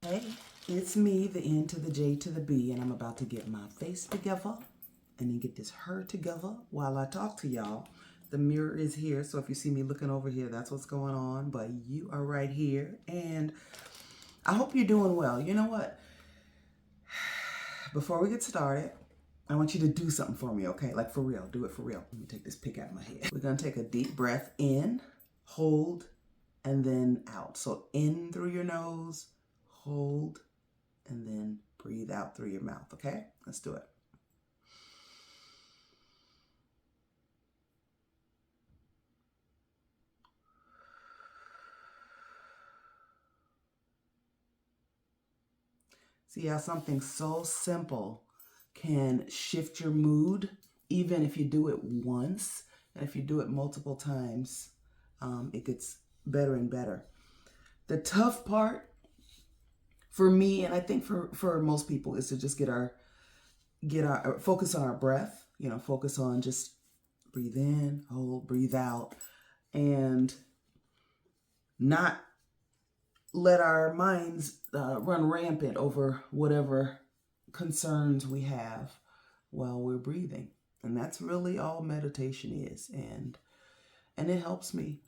Hey, it's me, the N to the J to the B, and I'm about to get my face together and then get this hair together while I talk to y'all. The mirror is here, so if you see me looking over here, that's what's going on, but you are right here, and I hope you're doing well. You know what? Before we get started, I want you to do something for me, okay? Like for real, do it for real. Let me take this pick out of my head. We're gonna take a deep breath in, hold, and then out. So in through your nose, hold, and then breathe out through your mouth, okay? Let's do it. See how something so simple can shift your mood, even if you do it once, and if you do it multiple times, it gets better and better. The tough part for me, and I think for most people, is to just get our focus on our breath. You know, focus on just breathe in, hold, breathe out, and not let our minds run rampant over whatever concerns we have while we're breathing. And that's really all meditation is, and it helps me.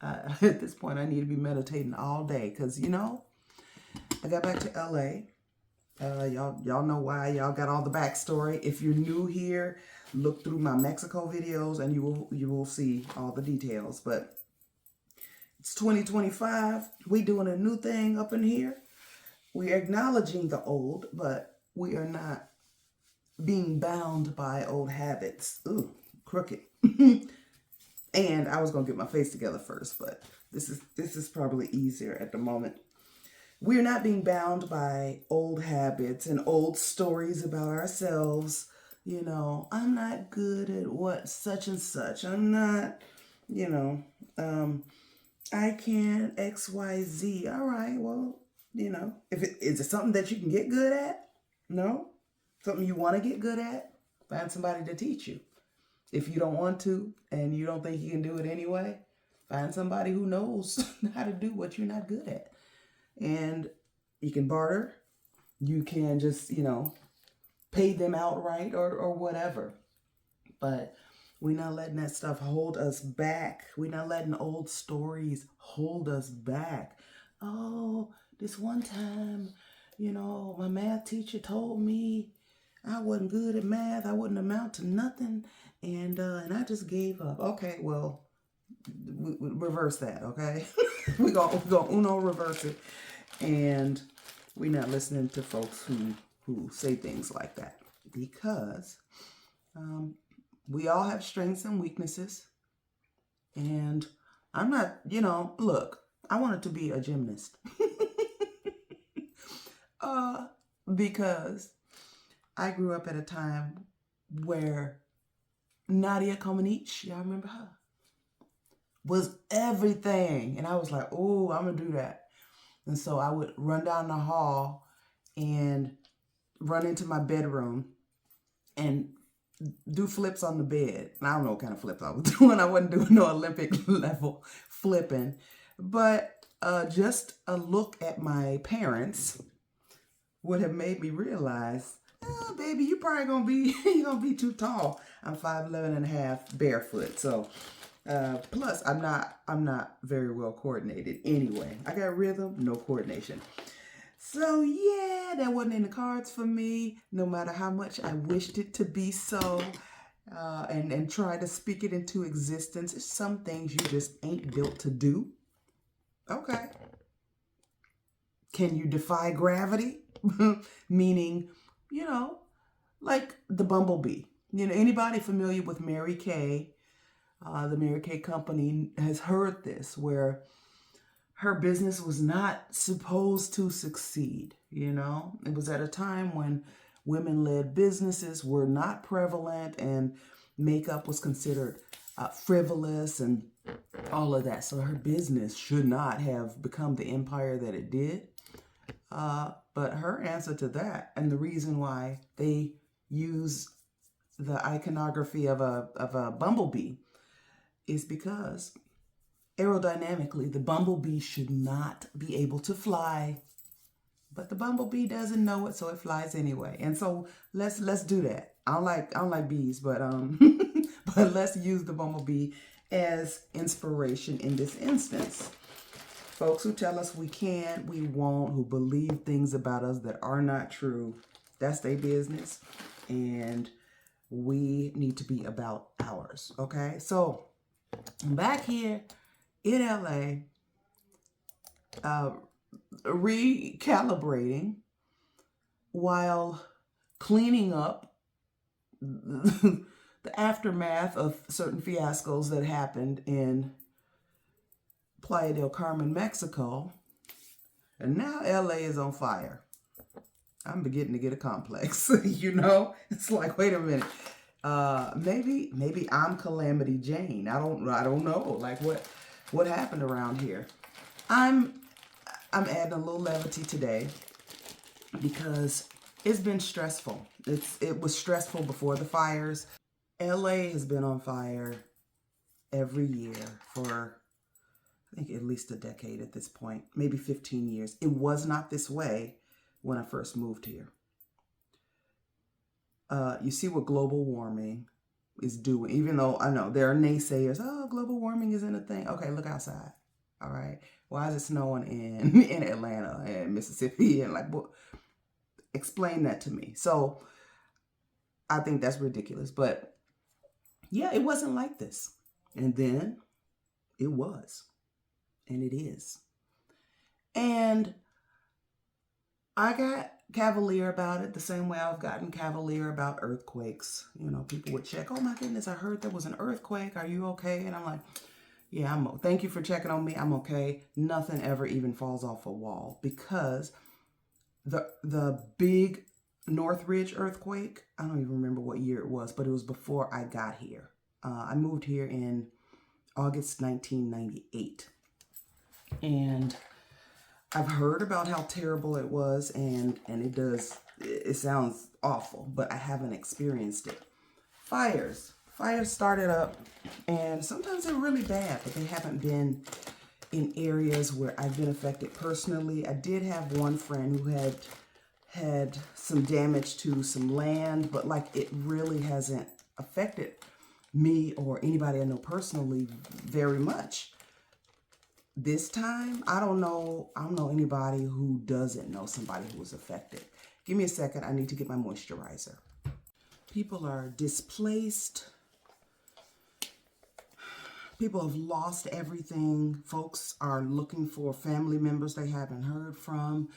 At this point, I need to be meditating all day because I got back to LA. Y'all know why. Y'all got all the backstory. If you're new here, look through my Mexico videos and you will see all the details. But it's 2025. We doing a new thing up in here. We're acknowledging the old, but we are not being bound by old habits. Ooh, crooked. And I was gonna get my face together first, but this is probably easier at the moment. We're not being bound by old habits and old stories about ourselves. You know, I'm not good at what such and such. I'm not, I can't XYZ. All right, well, is it something that you can get good at? No? Something you want to get good at? Find somebody to teach you. If you don't want to and you don't think you can do it anyway, find somebody who knows how to do what you're not good at. And you can barter. You can just, pay them outright or whatever. But we're not letting that stuff hold us back. We're not letting old stories hold us back. Oh, this one time, my math teacher told me I wasn't good at math. I wouldn't amount to nothing. And I just gave up. Okay, well, we reverse that, okay? we're gonna uno reverse it. And we're not listening to folks who say things like that because we all have strengths and weaknesses. And I'm not, look, I wanted to be a gymnast because I grew up at a time where Nadia Comaneci, y'all remember her, was everything. And I was like, oh, I'm going to do that. And so I would run down the hall and run into my bedroom and do flips on the bed. And I don't know what kind of flips I was doing. I wasn't doing no Olympic level flipping. But just a look at my parents would have made me realize, oh, baby, you probably you're gonna be too tall. I'm 5'11" and a half barefoot. So plus I'm not very well coordinated anyway. I got rhythm, no coordination. So yeah, that wasn't in the cards for me, no matter how much I wished it to be so, and try to speak it into existence. There's some things you just ain't built to do. Okay. Can you defy gravity? Meaning, like the bumblebee. Anybody familiar with Mary Kay, the Mary Kay company has heard this, where her business was not supposed to succeed. It was at a time when women-led businesses were not prevalent and makeup was considered frivolous and all of that. So her business should not have become the empire that it did. But her answer to that, and the reason why they use the iconography of a bumblebee, is because aerodynamically, the bumblebee should not be able to fly, but the bumblebee doesn't know it, so it flies anyway. And so let's do that. I don't like bees, but but let's use the bumblebee as inspiration in this instance. Folks who tell us we can't, we won't, who believe things about us that are not true, that's their business. And we need to be about ours, okay? So I'm back here in LA, recalibrating while cleaning up the aftermath of certain fiascos that happened in Playa del Carmen, Mexico. And now LA is on fire. I'm beginning to get a complex, you know? It's like, wait a minute. Maybe I'm Calamity Jane. I don't know. Like what happened around here? I'm adding a little levity today because it's been stressful. It was stressful before the fires. LA has been on fire every year for, I think, at least a decade at this point, maybe 15 years. It was not this way when I first moved here. You see what global warming is doing, even though I know there are naysayers. Oh, global warming isn't a thing. Okay, look outside. All right. Why is it snowing in Atlanta and Mississippi? And like, what? Explain that to me. So I think that's ridiculous. But yeah, it wasn't like this. And then it was. And it is. And I got cavalier about it the same way I've gotten cavalier about earthquakes. You know, people would check, oh my goodness, I heard there was an earthquake. Are you okay? And I'm like, yeah, thank you for checking on me. I'm okay. Nothing ever even falls off a wall because the big Northridge earthquake, I don't even remember what year it was, but it was before I got here. I moved here in August 1998. And I've heard about how terrible it was, and it sounds awful, but I haven't experienced it. Fires started up, and sometimes they're really bad, but they haven't been in areas where I've been affected personally. I did have one friend who had some damage to some land, but like it really hasn't affected me or anybody I know personally very much. This time, I don't know anybody who doesn't know somebody who was affected. Give me a second. I need to get my moisturizer. People are displaced. People have lost everything. Folks are looking for family members they haven't heard from.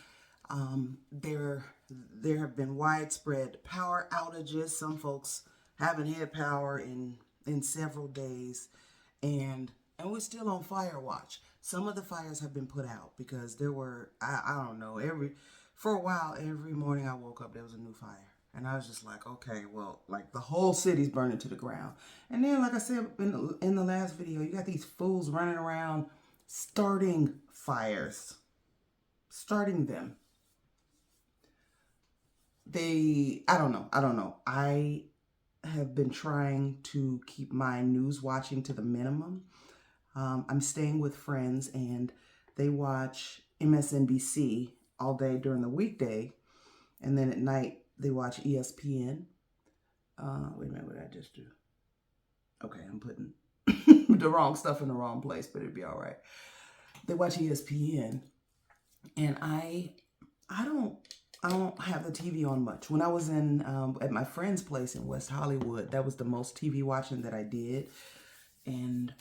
There have been widespread power outages. Some folks haven't had power in several days. And we're still on fire watch. Some of the fires have been put out because there were, I don't know, for a while, every morning I woke up, there was a new fire. And I was just like, okay, well, like the whole city's burning to the ground. And then, like I said in the last video, you got these fools running around starting fires. Starting them. I don't know. I have been trying to keep my news watching to the minimum. I'm staying with friends and they watch MSNBC all day during the weekday. And then at night, they watch ESPN. Wait a minute, what did I just do? Okay, I'm putting the wrong stuff in the wrong place, but it'd be all right. They watch ESPN. And I don't have the TV on much. When I was at my friend's place in West Hollywood, that was the most TV watching that I did. And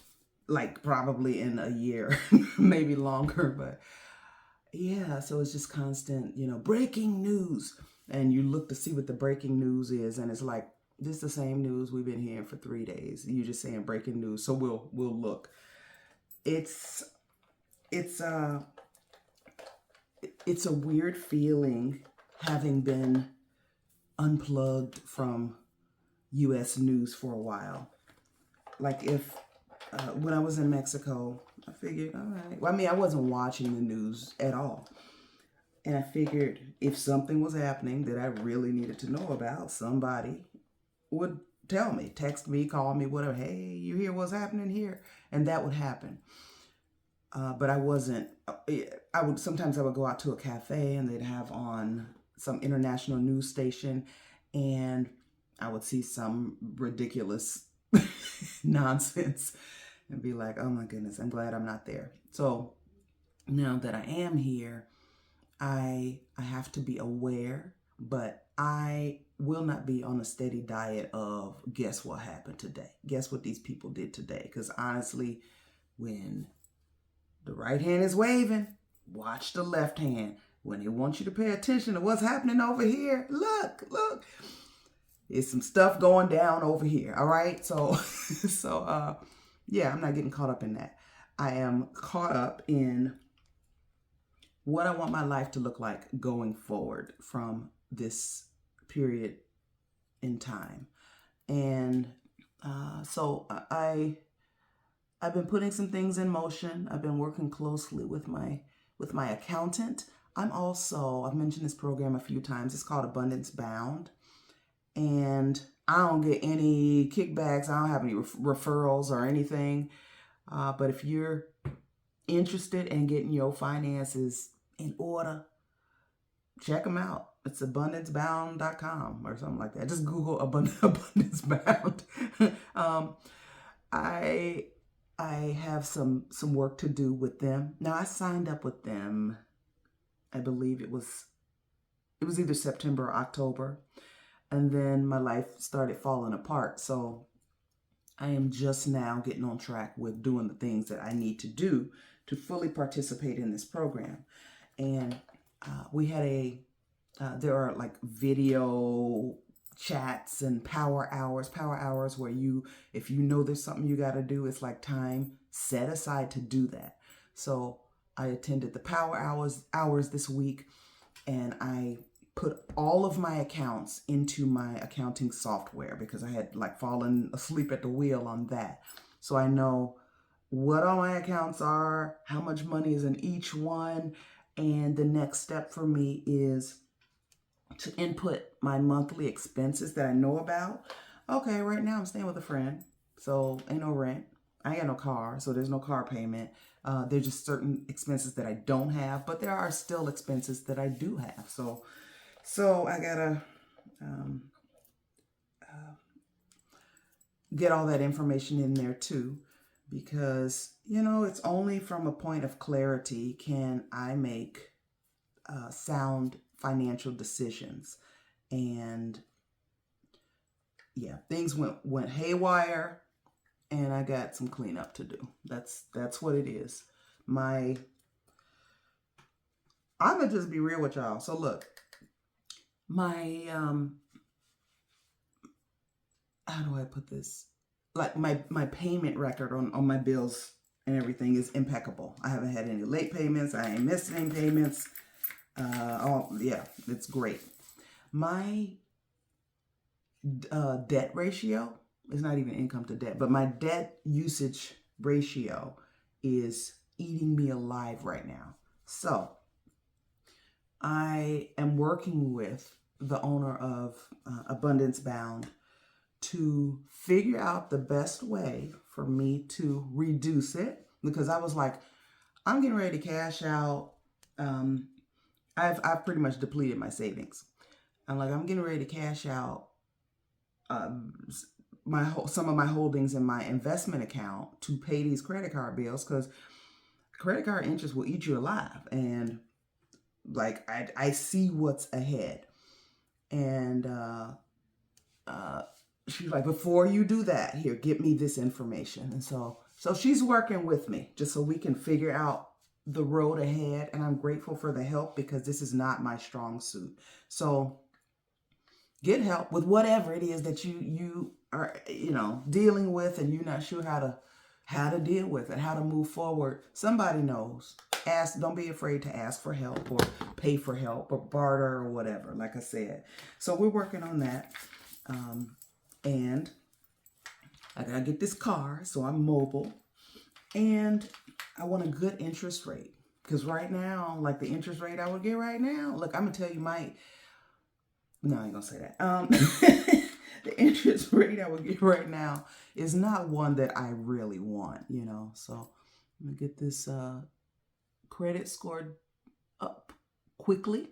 like probably in a year, maybe longer, but yeah, so it's just constant, breaking news. And you look to see what the breaking news is, and it's like, this is the same news we've been hearing for 3 days. You're just saying breaking news, so we'll look. It's a weird feeling having been unplugged from U.S. news for a while. Like when I was in Mexico, I figured, all right. Well, I mean, I wasn't watching the news at all. And I figured if something was happening that I really needed to know about, somebody would tell me, text me, call me, whatever. Hey, you hear what's happening here? And that would happen. But I wasn't, sometimes I would go out to a cafe and they'd have on some international news station, and I would see some ridiculous nonsense and be like, oh my goodness, I'm glad I'm not there. So now that I am here, I have to be aware, but I will not be on a steady diet of guess what happened today? Guess what these people did today? Because honestly, when the right hand is waving, watch the left hand. When they want you to pay attention to what's happening over here, look, there's some stuff going down over here. All right. So, yeah, I'm not getting caught up in that. I am caught up in what I want my life to look like going forward from this period in time. And so I've been putting some things in motion. I've been working closely with my accountant. I've mentioned this program a few times. It's called Abundance Bound. And I don't get any kickbacks. I don't have any referrals or anything. But if you're interested in getting your finances in order, check them out. It's abundancebound.com or something like that. Just Google Abundance Bound. I have some work to do with them. Now, I signed up with them, I believe it was either September or October, and then my life started falling apart. So I am just now getting on track with doing the things that I need to do to fully participate in this program. And we had there are like video chats and power hours where if you know there's something you got to do, it's like time set aside to do that. So I attended the power hours this week, and I put all of my accounts into my accounting software because I had like fallen asleep at the wheel on that. So I know what all my accounts are, how much money is in each one. And the next step for me is to input my monthly expenses that I know about. Okay, right now I'm staying with a friend, so ain't no rent. I ain't got no car, so there's no car payment. There's just certain expenses that I don't have, but there are still expenses that I do have. So I gotta get all that information in there too, because it's only from a point of clarity can I make sound financial decisions. And yeah, things went haywire, and I got some cleanup to do. That's what it is. I'm gonna just be real with y'all. So look, my how do I put this? Like my payment record on my bills and everything is impeccable. I haven't had any late payments. I ain't missed any payments. It's great. My debt ratio is not even income to debt, but my debt usage ratio is eating me alive right now. So I am working with the owner of Abundance Bound to figure out the best way for me to reduce it, because I was like, I'm getting ready to cash out. I've pretty much depleted my savings. I'm like, I'm getting ready to cash out some of my holdings in my investment account to pay these credit card bills, because credit card interest will eat you alive. And like I see what's ahead. And she's like, before you do that, here, get me this information. And so she's working with me just so we can figure out the road ahead. And I'm grateful for the help, because this is not my strong suit. So get help with whatever it is that you are, dealing with, and you're not sure how to deal with it, how to move forward. Somebody knows. Don't be afraid to ask for help, or pay for help, or barter, or whatever, like I said. So we're working on that. And I gotta get this car, so I'm mobile. And I want a good interest rate, because right now, like the interest rate I would get right now, look, I'm gonna tell you no, I ain't gonna say that. The interest rate I would get right now is not one that I really want, So I'm gonna get this credit scored up quickly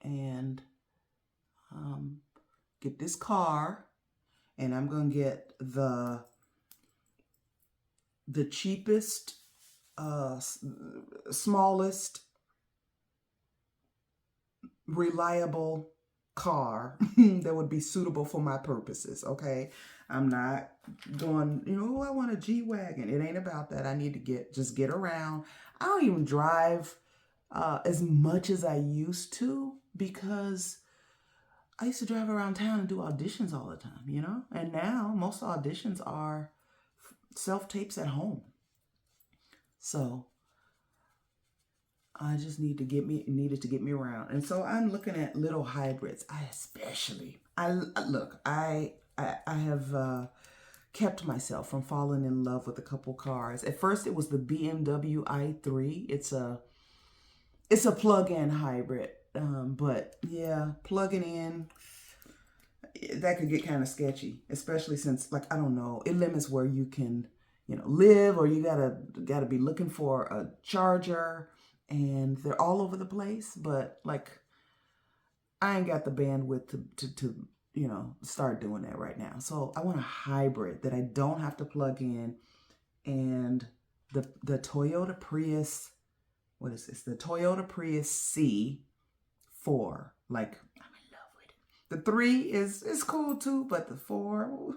and get this car, and I'm gonna get the cheapest, smallest, reliable car that would be suitable for my purposes. Okay, I'm not going, oh, I want a G-Wagon. It ain't about that. I need to just get around. I don't even drive as much as I used to, because I used to drive around town and do auditions all the time, and now most auditions are self-tapes at home. So I just needed to get me around. And so I'm looking at little hybrids. I have kept myself from falling in love with a couple cars. At first it was the BMW i3. It's a plug-in hybrid. But yeah, plugging in, that could get kind of sketchy, especially since, like, I don't know, it limits where you can, live, or you gotta be looking for a charger, and they're all over the place. But like, I ain't got the bandwidth to start doing that right now. So I want a hybrid that I don't have to plug in. And the Toyota Prius, what is this? The Toyota Prius C4. Like, I'm in love with it. The 3 is cool too, but the 4,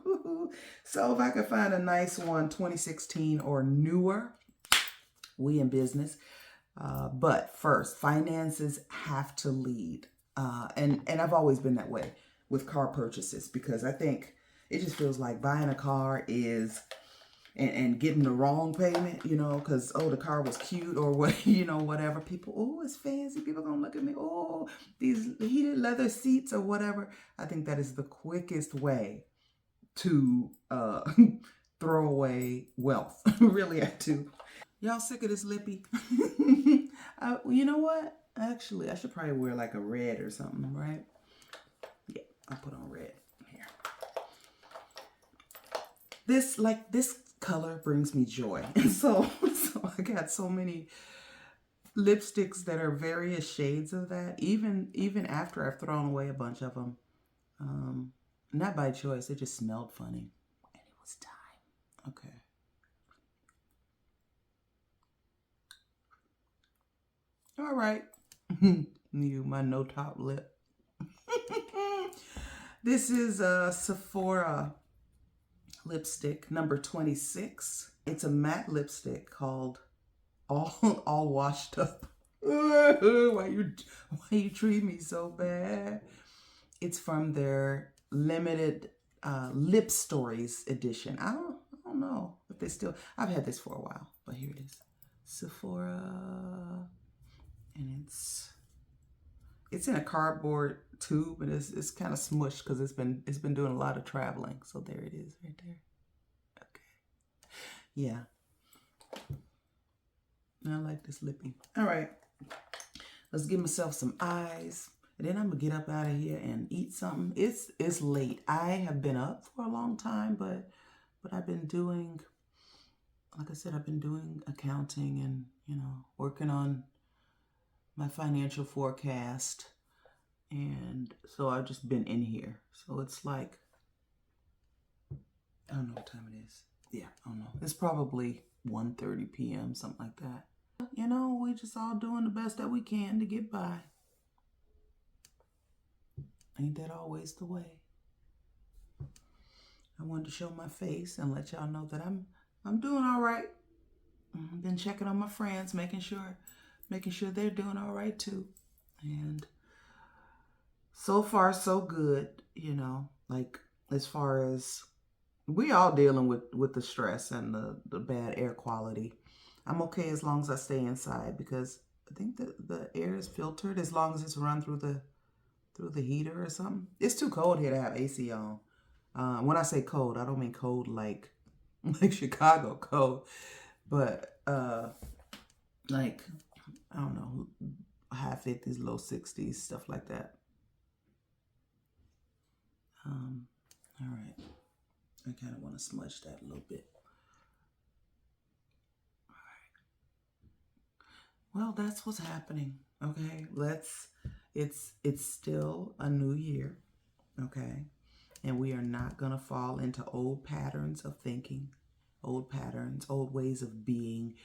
so if I could find a nice one, 2016 or newer, we in business. But first, finances have to lead. And I've always been that way with car purchases, because I think it just feels like buying a car is, and getting the wrong payment, because, oh, the car was cute or what, whatever. People, oh, it's fancy. People gonna look at me. Oh, these heated leather seats or whatever. I think that is the quickest way to throw away wealth. Really, I do. Y'all sick of this lippy? You know what? Actually, I should probably wear like a red or something, right? Yeah, I'll put on red here. This color brings me joy. And so I got so many lipsticks that are various shades of that, even after I've thrown away a bunch of them. Not by choice, it just smelled funny. And it was time. Okay. All right. You, my no top lip. This is a Sephora lipstick number 26. It's a matte lipstick called All Washed Up. Why you treat me so bad? It's from their limited Lip Stories edition. I don't know if they still. I've had this for a while, but here it is, Sephora, and it's in a cardboard tube, and it's kind of smushed because it's been doing a lot of traveling. So there it is, right there. Okay, yeah. I like this lippy. All right, let's give myself some eyes, and then I'm gonna get up out of here and eat something. It's late. I have been up for a long time, but I've been doing, like I said, I've been doing accounting and working on my financial forecast, and so I've just been in here. So it's like, I don't know what time it is. Yeah, I don't know. It's probably 1:30 p.m., something like that. We just all doing the best that we can to get by. Ain't that always the way? I wanted to show my face and let y'all know that I'm doing all right. I've been checking on my friends, making sure they're doing all right too. And so far so good, like, as far as we all dealing with the stress and the bad air quality. I'm okay as long as I stay inside, because I think the air is filtered as long as it's run through the heater or something. It's too cold here to have AC on. When I say cold, I don't mean cold like Chicago cold, but like, I don't know, high 50s, low 60s, stuff like that. All right. I kind of want to smudge that a little bit. Well, that's what's happening. Okay. It's still a new year. Okay. And we are not going to fall into old patterns of thinking, old patterns, old ways of being,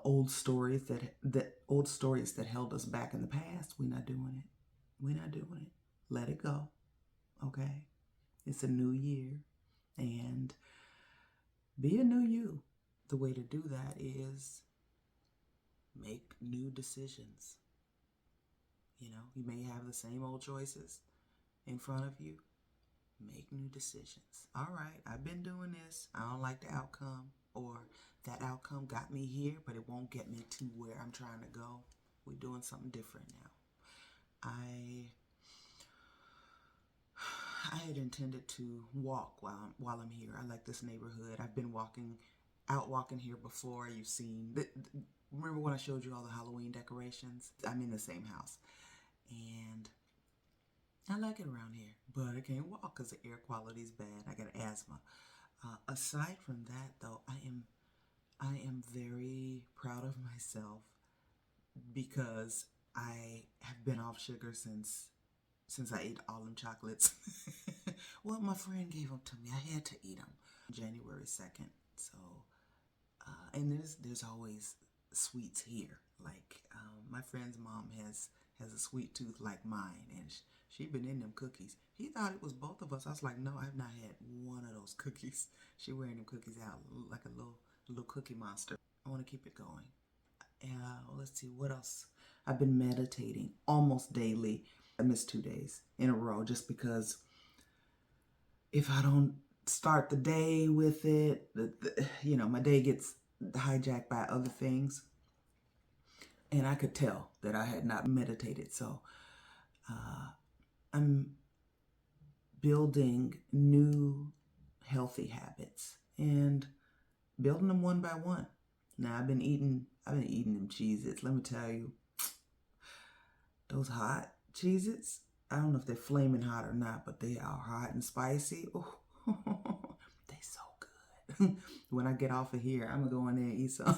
old stories that held us back in the past. We're not doing it. We're not doing it. Let it go. Okay. It's a new year, and be a new you. The way to do that is make new decisions. You know, you may have the same old choices in front of you. Make new decisions. All right, I've been doing this. I don't like the outcome, or that outcome got me here, but it won't get me to where I'm trying to go. We're doing something different now. I had intended to walk while I'm here. I like this neighborhood. I've been out walking here before. You've seen, remember when I showed you all the Halloween decorations? I'm in the same house. And I like it around here, but I can't walk because the air quality is bad. I got asthma. Aside from that, though, I am very proud of myself because I have been off sugar since I ate all them chocolates. Well, my friend gave them to me. I had to eat them January 2nd. So, and there's always sweets here. Like my friend's mom has a sweet tooth like mine, and she been in them cookies. He thought it was both of us. I was like, no, I've not had one of those cookies. She wearing them cookies out like a little cookie monster. I want to keep it going. Let's see, what else? I've been meditating almost daily. I missed 2 days in a row just because if I don't start the day with it, my day gets hijacked by other things. And I could tell that I had not meditated. So I'm building new healthy habits and building them one by one. Now I've been eating them Cheez-Its. Let me tell you, those hot Cheez-Its, I don't know if they're flaming hot or not, but they are hot and spicy. Oh, they so good. When I get off of here, I'm gonna go in there and eat some.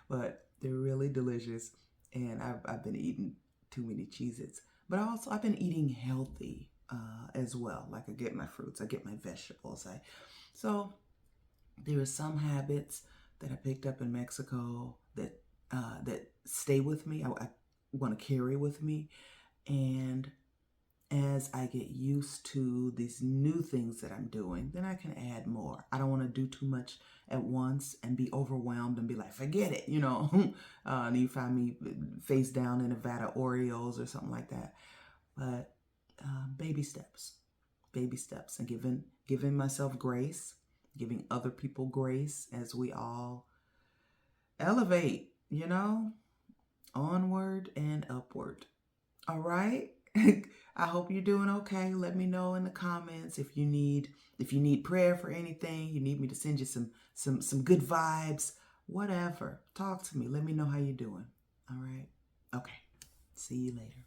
But they're really delicious, and I've been eating too many Cheez-Its. But I've been eating healthy as well. Like I get my fruits, I get my vegetables. So there are some habits that I picked up in Mexico that stay with me. I want to carry with me, and as I get used to these new things that I'm doing, then I can add more. I don't want to do too much at once and be overwhelmed and be like, forget it, and you find me face down in a vat of Oreos or something like that. But baby steps, and giving myself grace, giving other people grace as we all elevate, onward and upward. All right. I hope you're doing okay. Let me know in the comments if you need prayer for anything, you need me to send you some good vibes, whatever. Talk to me. Let me know how you're doing. All right. Okay. See you later.